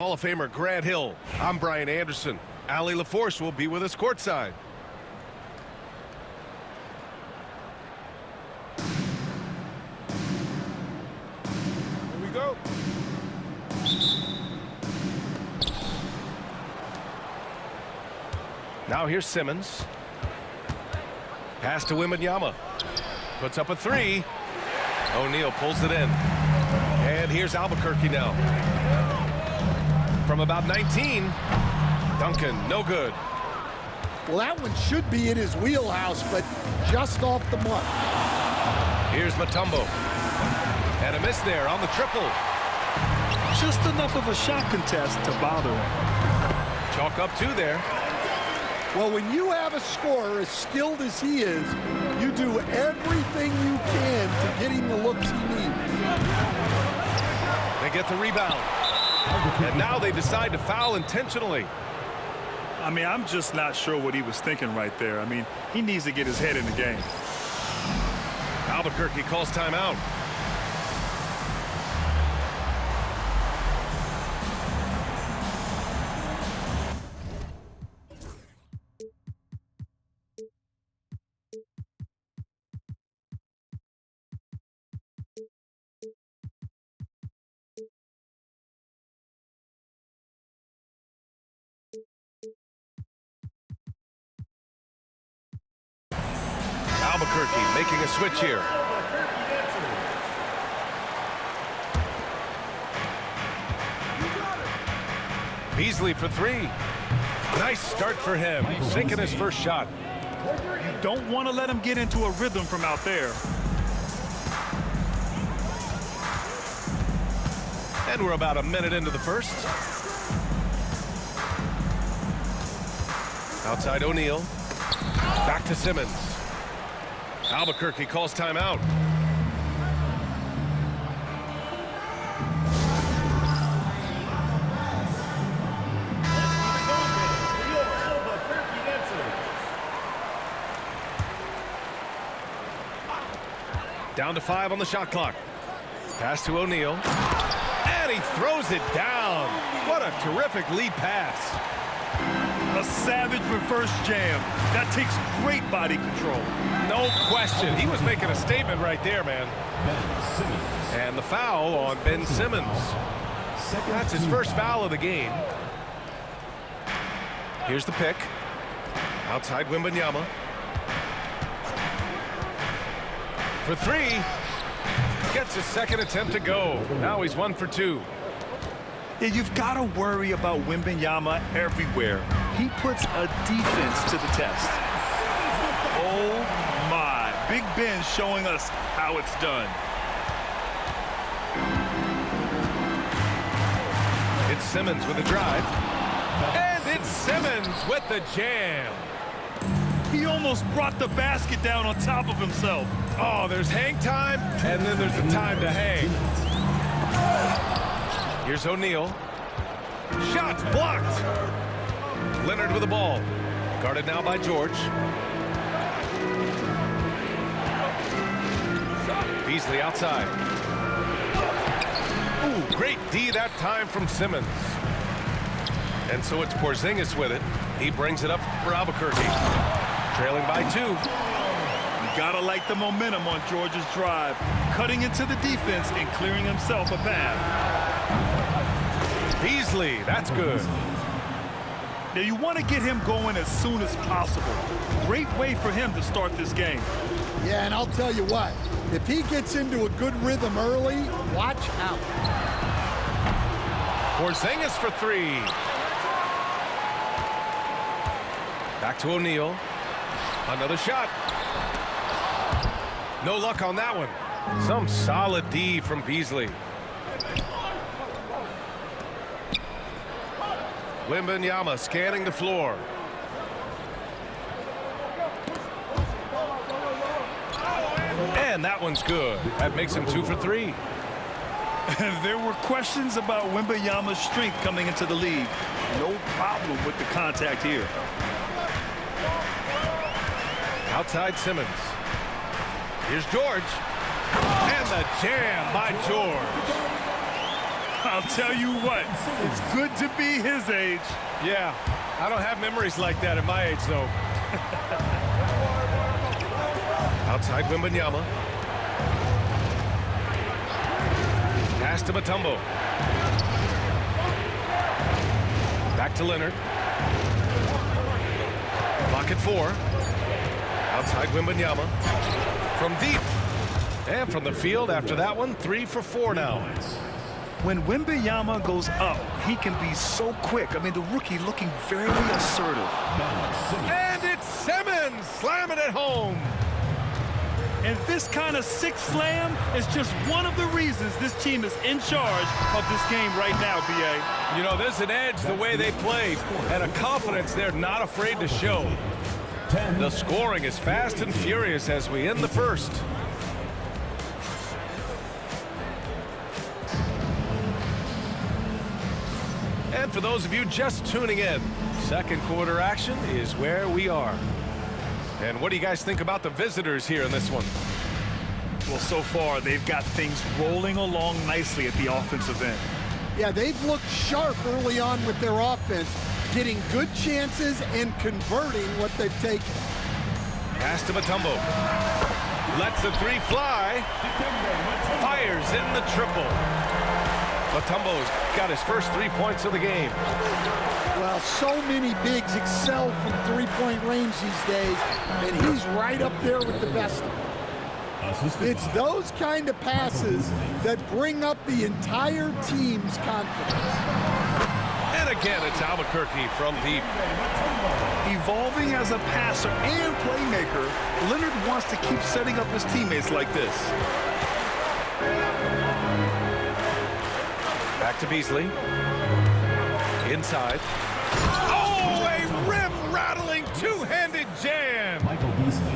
Hall of Famer Grant Hill. I'm Brian Anderson. Allie LaForce will be with us courtside. Here we go. Now here's Simmons. Pass to Wembanyama. Puts up a three. O'Neal pulls it in. And here's Albuquerque now. From about 19, Duncan, no good. Well, that one should be in his wheelhouse, but just off the mark. Here's Mutombo. And a miss there on the triple. Just enough of a shot contest to bother him. Chalk up two there. Well, when you have a scorer as skilled as he is, you do everything you can to get him the looks he needs. They get the rebound. And now they decide to foul intentionally. I mean, I'm just not sure what he was thinking right there. I mean, he needs to get his head in the game. Albuquerque calls timeout. Albuquerque making a switch here. Beasley for three. Nice start for him. Sinking his first shot. You don't want to let him get into a rhythm from out there. And we're about a minute into the first. Outside O'Neal. Back to Simmons. Albuquerque calls timeout. Down to 5 on the shot clock. Pass to O'Neal. And he throws it down. What a terrific lead pass. A savage reverse jam. That takes great body control. No question. He was making a statement right there, man. And the foul on Ben Simmons. That's his first foul of the game. Here's the pick. Outside Wembanyama. For three. Gets his second attempt to go. Now he's 1 for 2. Yeah, you've got to worry about Wembanyama everywhere. He puts a defense to the test. Oh, my. Big Ben showing us how it's done. It's Simmons with a drive. And it's Simmons with the jam. He almost brought the basket down on top of himself. Oh, there's hang time, and then there's a time to hang. Here's O'Neal. Shots blocked. Leonard with the ball. Guarded now by George. Beasley outside. Ooh, great D that time from Simmons. And so it's Porzingis with it. He brings it up for Albuquerque. Trailing by 2. You gotta like the momentum on George's drive. Cutting into the defense and clearing himself a path. Beasley, that's good. Now you want to get him going as soon as possible. Great way for him to start this game. Yeah, and I'll tell you what, if he gets into a good rhythm early, watch out. Porzingis for 3. Back to O'Neal. Another shot. No luck on that one. Some solid D from Beasley. Wembanyama scanning the floor. And that one's good. That makes him 2 for 3. There were questions about Wembanyama's strength coming into the league. No problem with the contact here. Outside Simmons. Here's George. And the jam by George. I'll tell you what, it's good to be his age. Yeah, I don't have memories like that at my age, though. Outside Wembanyama. Pass to Mutombo. Back to Leonard. Clock at 4. Outside Wembanyama. From deep. And from the field after that one, 3 for 4 now. When Wembanyama goes up, he can be so quick. I mean, the rookie looking very assertive. And it's Simmons slamming it home. And this kind of six slam is just one of the reasons this team is in charge of this game right now, B.A. You know, there's an edge the way they play and a confidence they're not afraid to show. The scoring is fast and furious as we end the first. And for those of you just tuning in, second quarter action is where we are. And what do you guys think about the visitors here in this one? Well, so far, they've got things rolling along nicely at the offensive end. Yeah, they've looked sharp early on with their offense, getting good chances and converting what they've taken. Pass to Mutombo. Lets the 3 fly. Fires in the triple. Mutombo's got his first 3 points of the game. Well, so many bigs excel from three-point range these days, and he's right up there with the best of them. It's those kind of passes that bring up the entire team's confidence. And again, it's Albuquerque from deep. Evolving as a passer and playmaker, Leonard wants to keep setting up his teammates like this. Back to Beasley. Inside. Oh, a rim-rattling two-handed jam. Michael Beasley.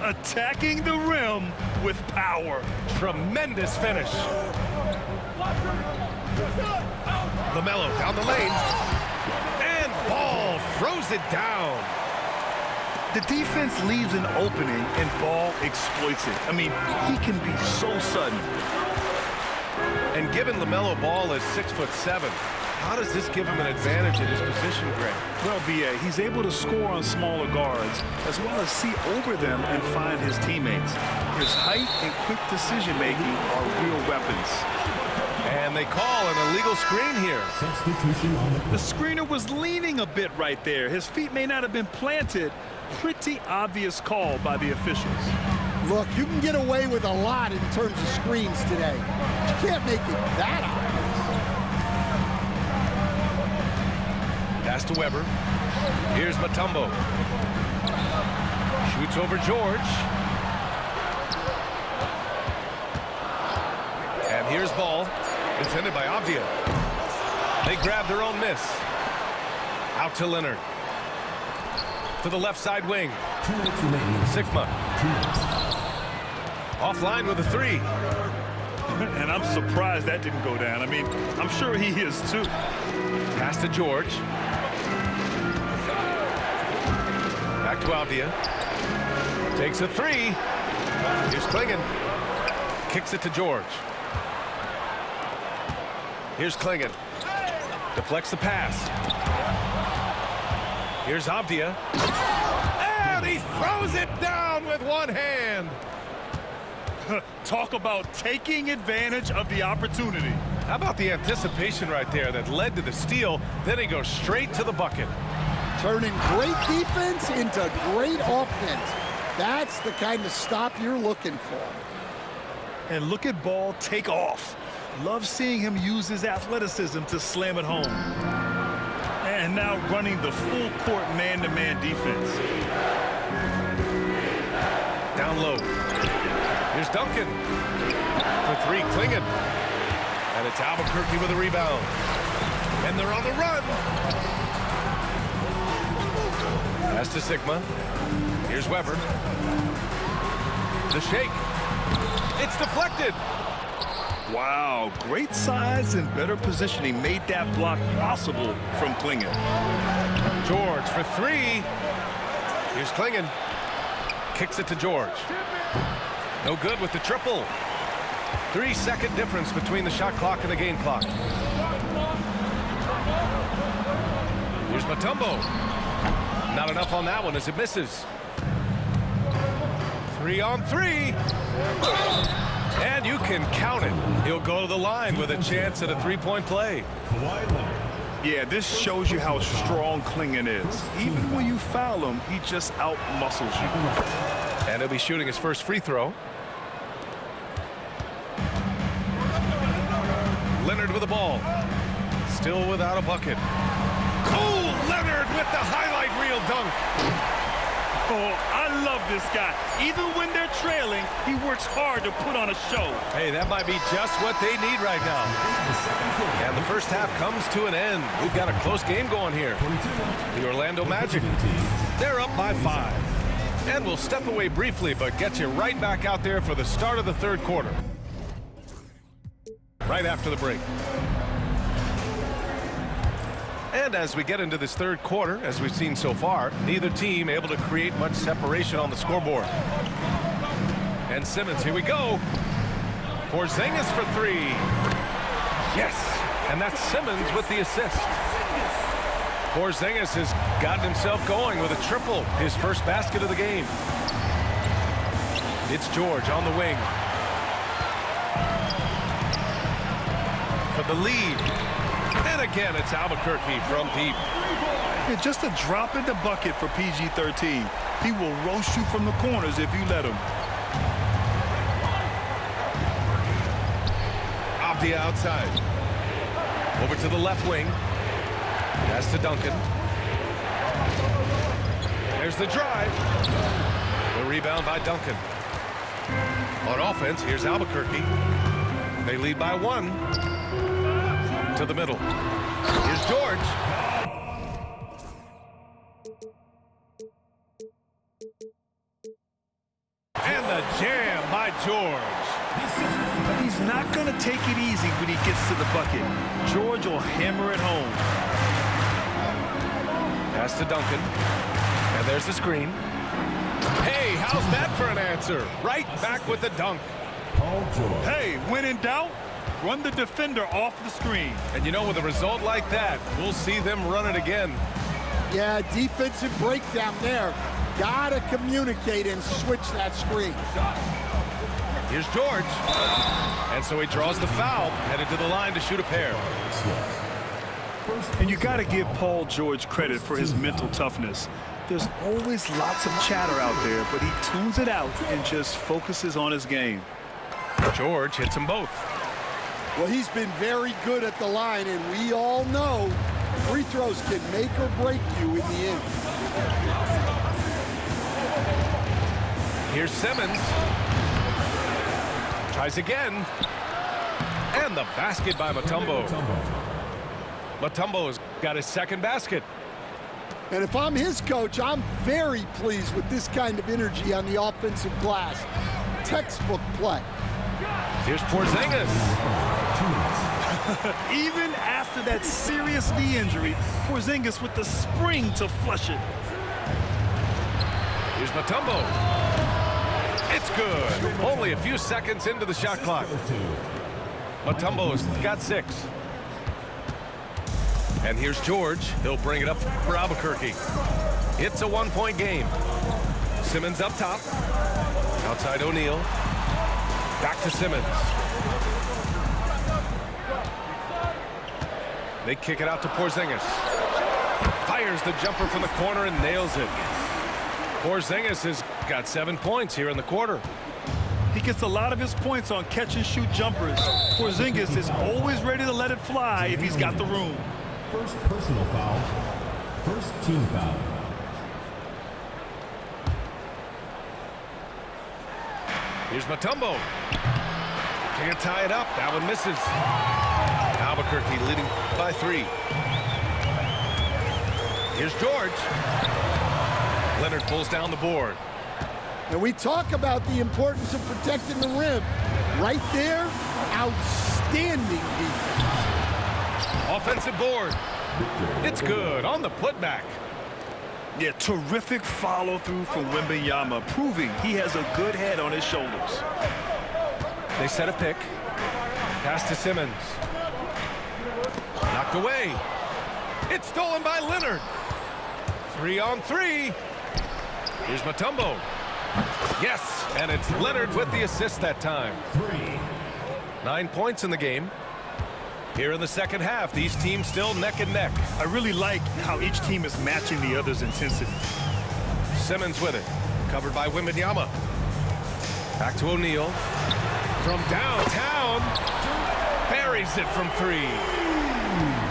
Attacking the rim with power. Tremendous finish. LaMelo down the lane. And Ball throws it down. The defense leaves an opening and Ball exploits it. I mean, he can be so sudden. And given LaMelo Ball is 6'7", how does this give him an advantage at his position, Greg? Well, B.A., he's able to score on smaller guards as well as see over them and find his teammates. His height and quick decision-making are real weapons. And they call an illegal screen here. Substitution on The screener was leaning a bit right there. His feet may not have been planted. Pretty obvious call by the officials. Look, you can get away with a lot in terms of screens today. You can't make it that obvious. Pass to Weber. Here's Mutombo. Shoots over George. And here's Ball. Defended by Avdia. They grab their own miss. Out to Leonard. To the left side wing. 2 minutes remaining. Sigma. 2 minutes. Offline with a 3. And I'm surprised that didn't go down. I mean, I'm sure he is too. Pass to George. Back to Avdia. Takes a 3. Here's Klingon. Kicks it to George. Here's Klingon. Deflects the pass. Here's Avdia. And he throws it down with one hand. Talk about taking advantage of the opportunity. How about the anticipation right there that led to the steal? Then he goes straight to the bucket. Turning great defense into great offense. That's the kind of stop you're looking for. And look at Ball take off. Love seeing him use his athleticism to slam it home. And now running the full court man-to-man defense. Down low. Here's Duncan. For 3, Klingon. And it's Albuquerque with a rebound. And they're on the run. Pass to Sigma. Here's Weber. The shake. It's deflected. Wow, great size and better positioning made that block possible from Klingon. George for 3. Here's Klingon. Kicks it to George. No good with the triple. 3-second difference between the shot clock and the game clock. Here's Mutombo. Not enough on that one as it misses. 3-on-3. And you can count it. He'll go to the line with a chance at a three-point play. Yeah, this shows you how strong Clingan is. Even when you foul him, he just out-muscles you. And he'll be shooting his first free throw. Leonard with the ball. Still without a bucket. Oh, Leonard with the highlight reel dunk. Oh, I love this guy. Even when they're trailing, he works hard to put on a show. Hey, that might be just what they need right now. And the first half comes to an end. We've got a close game going here. The Orlando Magic, they're up by 5. And we'll step away briefly, but get you right back out there for the start of the third quarter. Right after the break. And as we get into this third quarter, as we've seen so far, neither team able to create much separation on the scoreboard. And Simmons, here we go. Porzingis for 3. Yes, and that's Simmons with the assist. Porzingis has gotten himself going with a triple, his first basket of the game. It's George on the wing. For the lead. And again, it's Albuquerque from deep. Yeah, just a drop in the bucket for PG-13. He will roast you from the corners if you let him. Off the outside. Over to the left wing. Pass to Duncan. There's the drive. The rebound by Duncan. On offense, here's Albuquerque. They lead by 1. To the middle. Here's George. And the jam by George. He's not going to take it easy when he gets to the bucket. George will hammer it home. Pass to Duncan. And there's the screen. Hey, how's that for an answer? Right back with the dunk. Hey, when in doubt, run the defender off the screen. And you know, with a result like that, we'll see them run it again. Yeah, defensive breakdown there. Gotta communicate and switch that screen. Here's George. And so he draws the foul, headed to the line to shoot a pair. And you got to give Paul George credit for his mental toughness. There's always lots of chatter out there, but he tunes it out and just focuses on his game. George hits them both. Well, he's been very good at the line, and we all know free throws can make or break you in the end. Here's Simmons. Tries again. And the basket by Mutombo. Mutombo has got his second basket. And if I'm his coach, I'm very pleased with this kind of energy on the offensive glass. Textbook play. Here's Porzingis. Even after that serious knee injury, Porzingis with the spring to flush it. Here's Mutombo. It's good. Only a few seconds into the shot clock. Mutombo's got 6. And here's George. He'll bring it up for Albuquerque. It's a 1-point game. Simmons up top. Outside O'Neal. Back to Simmons. They kick it out to Porzingis. Fires the jumper from the corner and nails it. Porzingis has got 7 points here in the quarter. He gets a lot of his points on catch-and-shoot jumpers. Porzingis is always ready to let it fly if he's got the room. First personal foul. First team foul. Here's Mutombo. Can't tie it up. That one misses. Albuquerque leading by 3. Here's George. Leonard pulls down the board. And we talk about the importance of protecting the rim. Right there, outstanding defense. Offensive board. It's good on the putback. Yeah, terrific follow-through from Wembanyama, proving he has a good head on his shoulders. They set a pick. Pass to Simmons. Knocked away. It's stolen by Leonard. 3-on-3. Here's Mutombo. Yes, and it's Leonard with the assist that time. 9 points in the game. Here in the second half, these teams still neck and neck. I really like how each team is matching the other's intensity. Simmons with it. Covered by Wembanyama. Back to O'Neal. From downtown. Buries it from 3.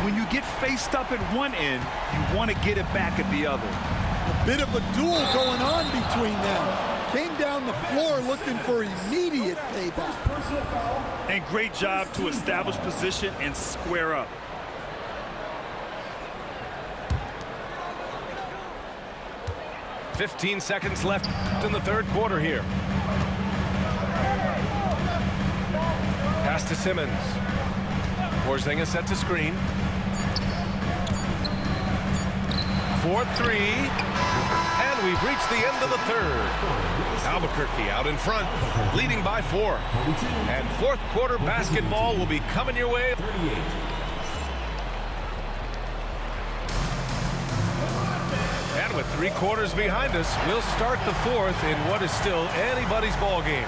When you get faced up at one end, you want to get it back at the other. A bit of a duel going on between them. Came down the floor looking for immediate payback. And great job to establish position and square up. .15 seconds left in the third quarter here. Pass to Simmons. Porzingis set to screen. 4-3. And we've reached the end of the third. Albuquerque out in front, leading by 4. And fourth quarter basketball will be coming your way. And with 3 quarters behind us, we'll start the fourth in what is still anybody's ball game.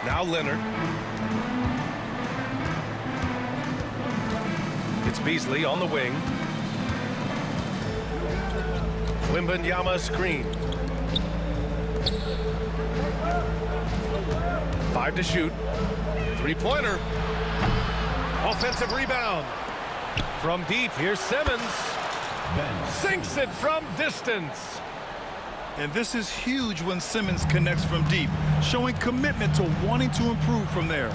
Now Leonard. It's Beasley on the wing. Wembanyama screen. 5 to shoot. 3-pointer. Offensive rebound. From deep, here's Simmons. Sinks it from distance. And this is huge when Simmons connects from deep, showing commitment to wanting to improve from there.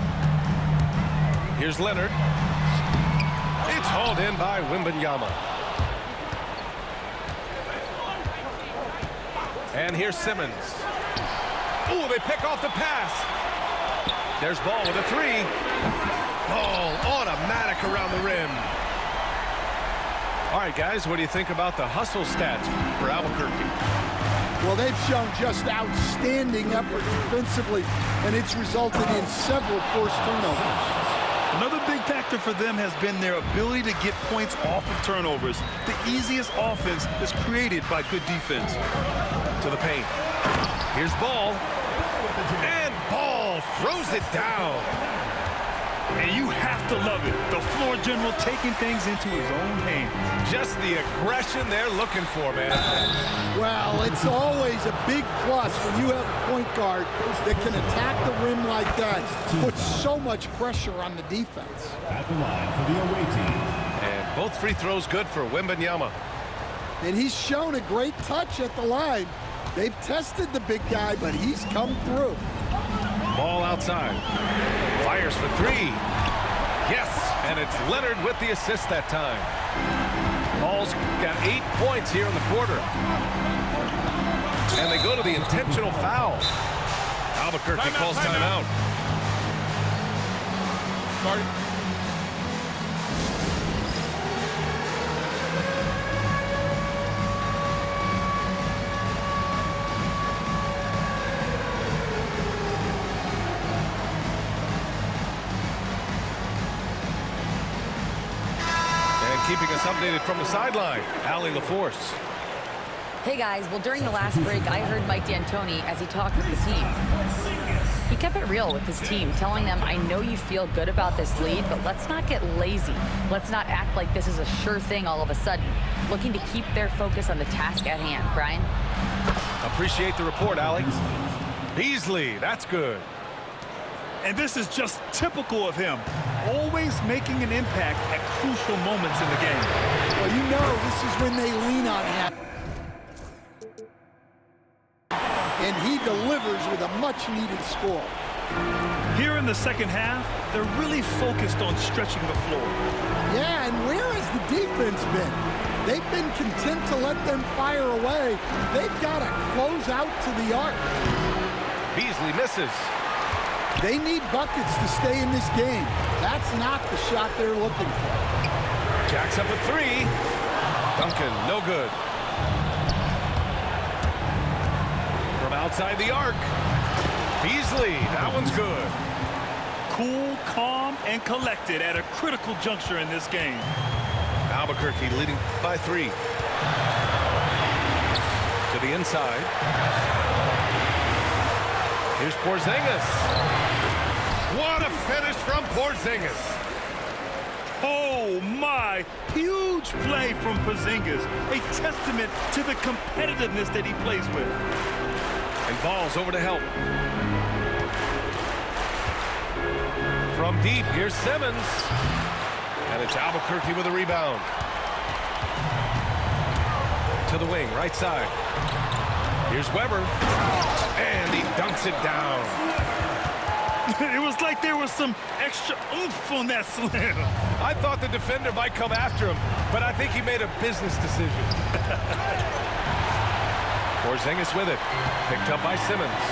Here's Leonard. It's hauled in by Wembanyama. And here's Simmons. Ooh, they pick off the pass. There's Ball with a 3. Ball automatic around the rim. All right, guys, what do you think about the hustle stats for Albuquerque? Well, they've shown just outstanding effort defensively, and it's resulted in several forced turnovers. Another big factor for them has been their ability to get points off of turnovers. The easiest offense is created by good defense. To the paint. Here's Ball. And Ball throws it down. And you have to love it. The floor general taking things into his own hands. Just the aggression they're looking for, man. Well, it's always a big plus when you have a point guard that can attack the rim like that. Puts so much pressure on the defense. At the line for the away team. And both free throws good for Wembanyama. And he's shown a great touch at the line. They've tested the big guy, but he's come through. Ball outside. Fires for 3. Yes, and it's Leonard with the assist that time. Ball's got 8 points here in the quarter. And they go to the intentional foul. Albuquerque calls timeout. Keeping us updated from the sideline, Allie LaForce. Hey guys, well during the last break, I heard Mike D'Antoni as he talked with the team. He kept it real with his team, telling them, I know you feel good about this lead, but let's not get lazy. Let's not act like this is a sure thing all of a sudden. Looking to keep their focus on the task at hand. Brian? Appreciate the report, Alex. Beasley, that's good. And this is just typical of him. Always making an impact at crucial moments in the game. Well, you know this is when they lean on him. And he delivers with a much-needed score. Here in the second half, they're really focused on stretching the floor. Yeah, and where has the defense been? They've been content to let them fire away. They've got to close out to the arc. Beasley misses. They need buckets to stay in this game. That's not the shot they're looking for. Jacks up a 3. Duncan, no good. Outside the arc. Beasley, that one's good. Cool, calm, and collected at a critical juncture in this game. Albuquerque leading by 3. To the inside. Here's Porzingis. What a finish from Porzingis. Oh, my. Huge play from Porzingis. A testament to the competitiveness that he plays with. And Ball's over to help. From deep, here's Simmons. And it's Albuquerque with a rebound. To the wing, right side. Here's Weber. And he dunks it down. It was like there was some extra oomph on that slam. I thought the defender might come after him, but I think he made a business decision. Porzingis with it. Picked up by Simmons.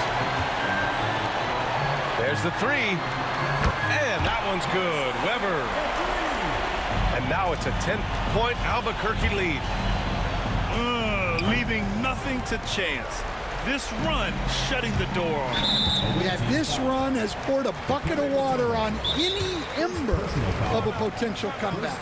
There's the 3. And that one's good. Weber. And now it's a 10-point Albuquerque lead. Leaving nothing to chance. This run shutting the door on him. Yeah, this run has poured a bucket of water on any ember of a potential comeback.